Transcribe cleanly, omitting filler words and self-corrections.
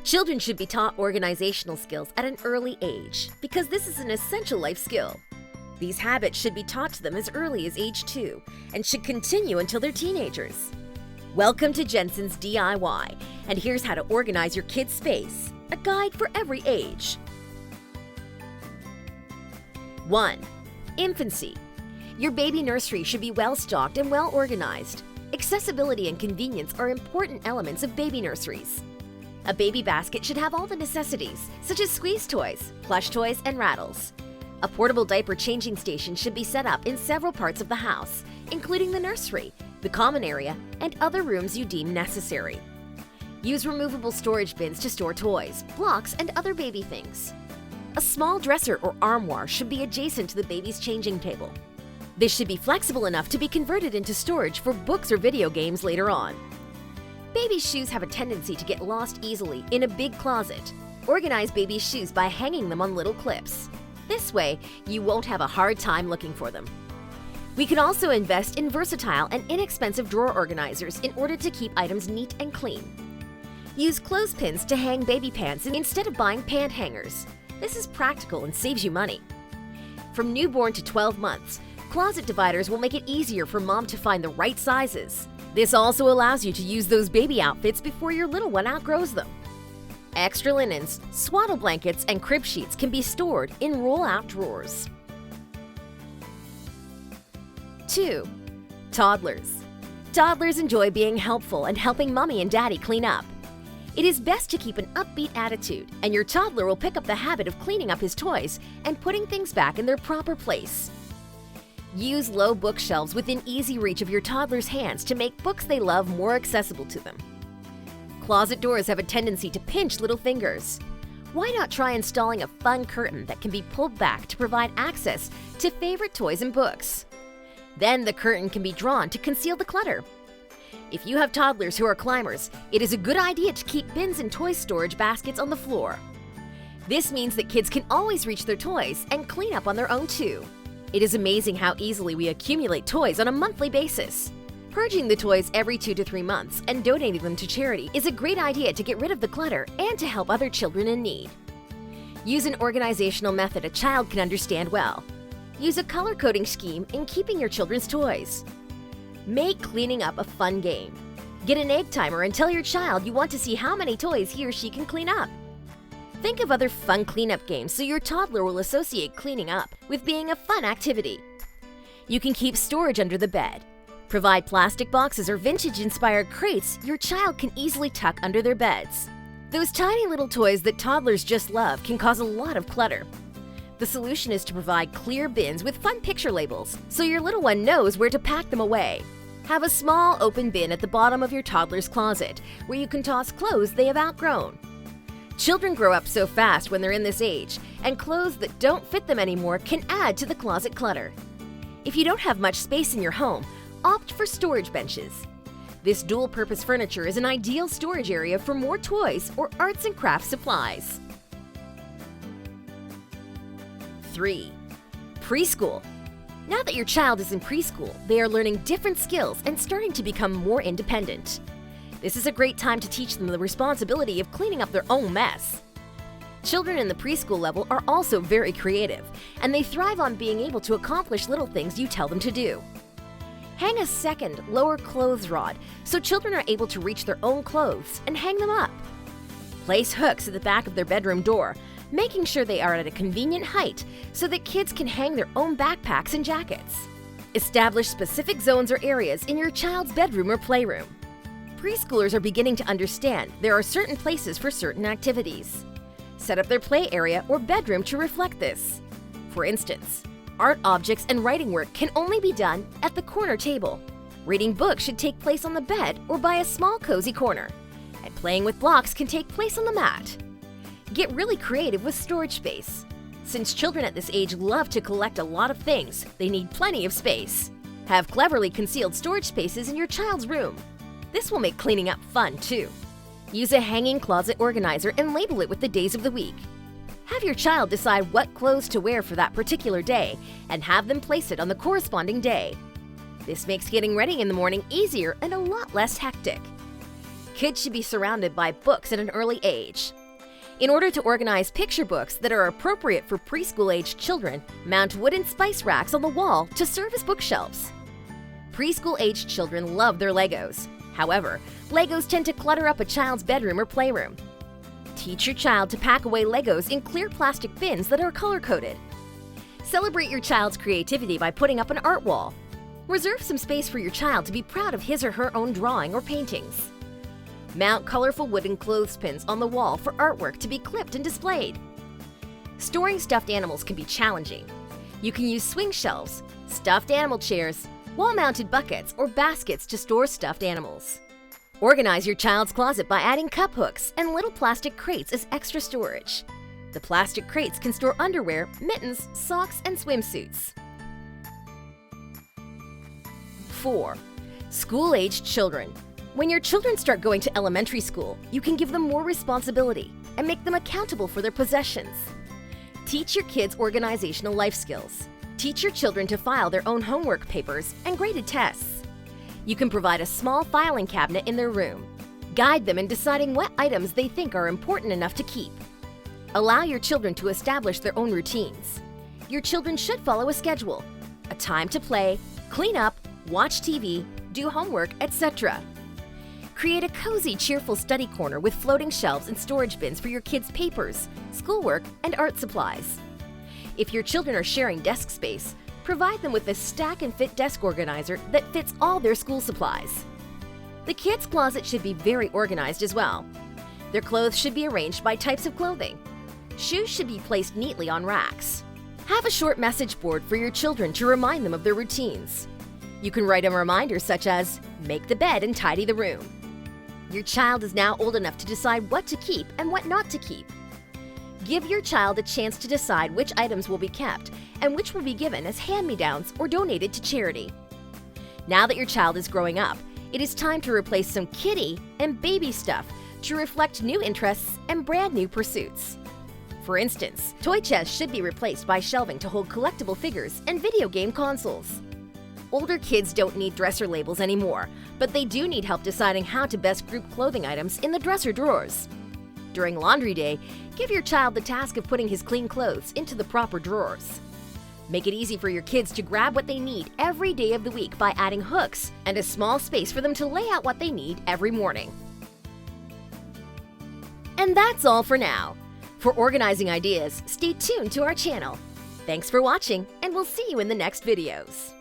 Children should be taught organizational skills at an early age because this is an essential life skill. These habits should be taught to them as early as age 2 and should continue until they're teenagers. Welcome to Jensen's DIY, and here's how to organize your kid's space, a guide for every age. 1. Infancy. Your baby nursery should be well-stocked and well-organized. Accessibility and convenience are important elements of baby nurseries. A baby basket should have all the necessities, such as squeeze toys, plush toys, and rattles. A portable diaper changing station should be set up in several parts of the house, including the nursery, the common area, and other rooms you deem necessary. Use removable storage bins to store toys, blocks, and other baby things. A small dresser or armoire should be adjacent to the baby's changing table. This should be flexible enough to be converted into storage for books or video games later on. Baby's shoes have a tendency to get lost easily in a big closet. Organize baby's shoes by hanging them on little clips. This way, you won't have a hard time looking for them. We can also invest in versatile and inexpensive drawer organizers in order to keep items neat and clean. Use clothespins to hang baby pants instead of buying pant hangers. This is practical and saves you money. From newborn to 12 months, closet dividers will make it easier for mom to find the right sizes. This also allows you to use those baby outfits before your little one outgrows them. Extra linens, swaddle blankets, and crib sheets can be stored in roll-out drawers. 2. Toddlers. Toddlers enjoy being helpful and helping mommy and daddy clean up. It is best to keep an upbeat attitude, and your toddler will pick up the habit of cleaning up his toys and putting things back in their proper place. Use low bookshelves within easy reach of your toddler's hands to make books they love more accessible to them. Closet doors have a tendency to pinch little fingers. Why not try installing a fun curtain that can be pulled back to provide access to favorite toys and books? Then the curtain can be drawn to conceal the clutter. If you have toddlers who are climbers, it is a good idea to keep bins and toy storage baskets on the floor. This means that kids can always reach their toys and clean up on their own too. It is amazing how easily we accumulate toys on a monthly basis. Purging the toys every 2 to 3 months and donating them to charity is a great idea to get rid of the clutter and to help other children in need. Use an organizational method a child can understand well. Use a color-coding scheme in keeping your children's toys. Make cleaning up a fun game. Get an egg timer and tell your child you want to see how many toys he or she can clean up. Think of other fun cleanup games so your toddler will associate cleaning up with being a fun activity. You can keep storage under the bed. Provide plastic boxes or vintage-inspired crates your child can easily tuck under their beds. Those tiny little toys that toddlers just love can cause a lot of clutter. The solution is to provide clear bins with fun picture labels so your little one knows where to pack them away. Have a small open bin at the bottom of your toddler's closet where you can toss clothes they have outgrown. Children grow up so fast when they're in this age, and clothes that don't fit them anymore can add to the closet clutter. If you don't have much space in your home, opt for storage benches. This dual-purpose furniture is an ideal storage area for more toys or arts and crafts supplies. 3. Preschool. Now that your child is in preschool, they are learning different skills and starting to become more independent. This is a great time to teach them the responsibility of cleaning up their own mess. Children in the preschool level are also very creative, and they thrive on being able to accomplish little things you tell them to do. Hang a second, lower clothes rod so children are able to reach their own clothes and hang them up. Place hooks at the back of their bedroom door, making sure they are at a convenient height so that kids can hang their own backpacks and jackets. Establish specific zones or areas in your child's bedroom or playroom. Preschoolers are beginning to understand there are certain places for certain activities. Set up their play area or bedroom to reflect this. For instance, art objects and writing work can only be done at the corner table. Reading books should take place on the bed or by a small cozy corner. And playing with blocks can take place on the mat. Get really creative with storage space. Since children at this age love to collect a lot of things, they need plenty of space. Have cleverly concealed storage spaces in your child's room. This will make cleaning up fun too. Use a hanging closet organizer and label it with the days of the week. Have your child decide what clothes to wear for that particular day and have them place it on the corresponding day. This makes getting ready in the morning easier and a lot less hectic. Kids should be surrounded by books at an early age. In order to organize picture books that are appropriate for preschool-aged children, mount wooden spice racks on the wall to serve as bookshelves. Preschool-aged children love their Legos. However, Legos tend to clutter up a child's bedroom or playroom. Teach your child to pack away Legos in clear plastic bins that are color-coded. Celebrate your child's creativity by putting up an art wall. Reserve some space for your child to be proud of his or her own drawing or paintings. Mount colorful wooden clothespins on the wall for artwork to be clipped and displayed. Storing stuffed animals can be challenging. You can use swing shelves, stuffed animal chairs, wall-mounted buckets, or baskets to store stuffed animals. Organize your child's closet by adding cup hooks and little plastic crates as extra storage. The plastic crates can store underwear, mittens, socks, and swimsuits. 4. School-aged children. When your children start going to elementary school, you can give them more responsibility and make them accountable for their possessions. Teach your kids organizational life skills. Teach your children to file their own homework papers and graded tests. You can provide a small filing cabinet in their room. Guide them in deciding what items they think are important enough to keep. Allow your children to establish their own routines. Your children should follow a schedule, a time to play, clean up, watch TV, do homework, etc. Create a cozy, cheerful study corner with floating shelves and storage bins for your kids' papers, schoolwork, and art supplies. If your children are sharing desk space, provide them with a stack and fit desk organizer that fits all their school supplies. The kids' closet should be very organized as well. Their clothes should be arranged by types of clothing. Shoes should be placed neatly on racks. Have a short message board for your children to remind them of their routines. You can write a reminder such as, "Make the bed and tidy the room." Your child is now old enough to decide what to keep and what not to keep. Give your child a chance to decide which items will be kept and which will be given as hand-me-downs or donated to charity. Now that your child is growing up, it is time to replace some kiddie and baby stuff to reflect new interests and brand new pursuits. For instance, toy chests should be replaced by shelving to hold collectible figures and video game consoles. Older kids don't need dresser labels anymore, but they do need help deciding how to best group clothing items in the dresser drawers. During laundry day, give your child the task of putting his clean clothes into the proper drawers. Make it easy for your kids to grab what they need every day of the week by adding hooks and a small space for them to lay out what they need every morning. And that's all for now. For organizing ideas, stay tuned to our channel. Thanks for watching, and we'll see you in the next videos.